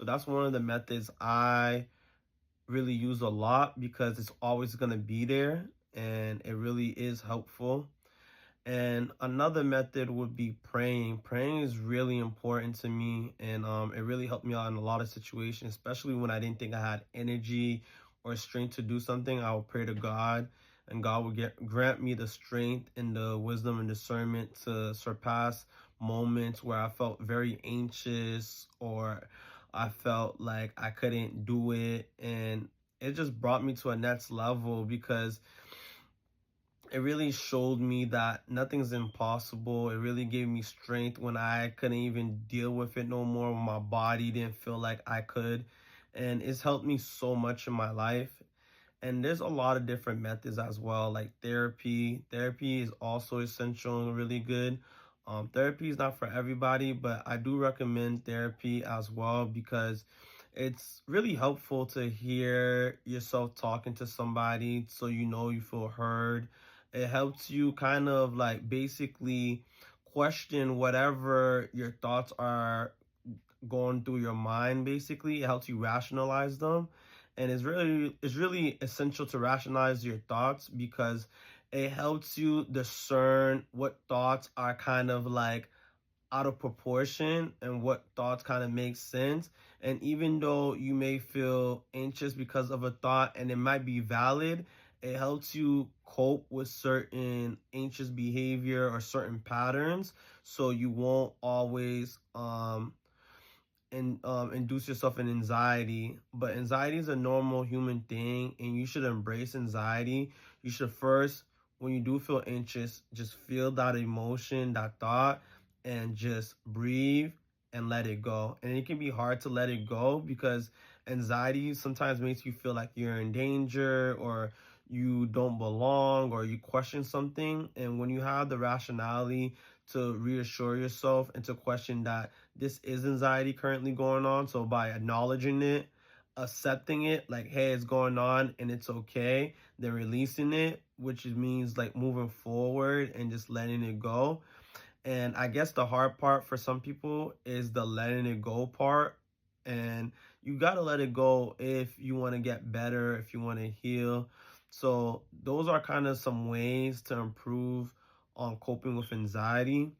that's one of the methods I really use a lot because it's always going to be there and it really is helpful. And another method would be praying. Praying is really important to me, and it really helped me out in a lot of situations, especially when I didn't think I had energy or strength to do something. I would pray to God, and God would grant me the strength and the wisdom and discernment to surpass moments where I felt very anxious or I felt like I couldn't do it. And it just brought me to a next level because it really showed me that nothing's impossible. It really gave me strength when I couldn't even deal with it no more, when my body didn't feel like I could. And it's helped me so much in my life. And there's a lot of different methods as well, like therapy. Therapy is also essential and really good. Therapy is not for everybody, but I do recommend therapy as well because it's really helpful to hear yourself talking to somebody so you know you feel heard. It helps you kind of like basically question whatever your thoughts are going through your mind. Basically it helps you rationalize them, and it's really essential to rationalize your thoughts because it helps you discern what thoughts are kind of like out of proportion and what thoughts kind of make sense. And even though you may feel anxious because of a thought and it might be valid, it helps you cope with certain anxious behavior or certain patterns so you won't always and induce yourself in anxiety. But anxiety is a normal human thing and you should embrace anxiety. You should first, when you do feel anxious, just feel that emotion, that thought, and just breathe and let it go. And it can be hard to let it go because anxiety sometimes makes you feel like you're in danger or you don't belong or you question something. And when you have the rationality to reassure yourself and to question that this is anxiety currently going on, so by acknowledging it, accepting it, like, hey, it's going on and it's okay, then releasing it, which means like moving forward and just letting it go. And I guess the hard part for some people is the letting it go part. And you got to let it go if you want to get better, if you want to heal. So those are kind of some ways to improve on coping with anxiety.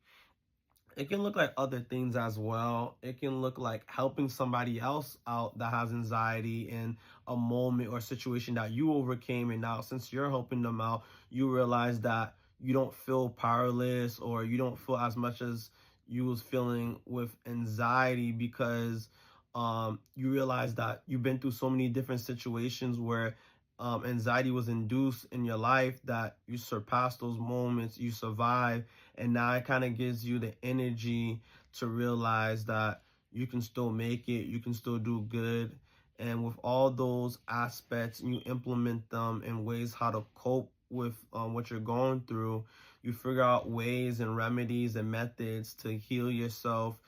It can look like other things as well. It can look like helping somebody else out that has anxiety in a moment or situation that you overcame. And now, since you're helping them out, you realize that you don't feel powerless or you don't feel as much as you was feeling with anxiety because you realize that you've been through so many different situations where anxiety was induced in your life that you surpassed those moments, you survived, and now it kind of gives you the energy to realize that you can still make it, you can still do good. And with all those aspects, you implement them in ways how to cope with what you're going through. You figure out ways and remedies and methods to heal yourself,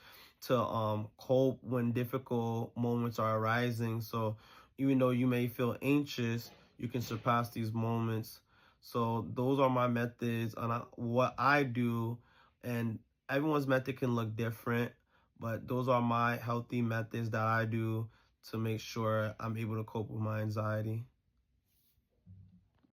to cope when difficult moments are arising. So even though you may feel anxious, you can surpass these moments. So those are my methods on what I do, and everyone's method can look different, but those are my healthy methods that I do to make sure I'm able to cope with my anxiety.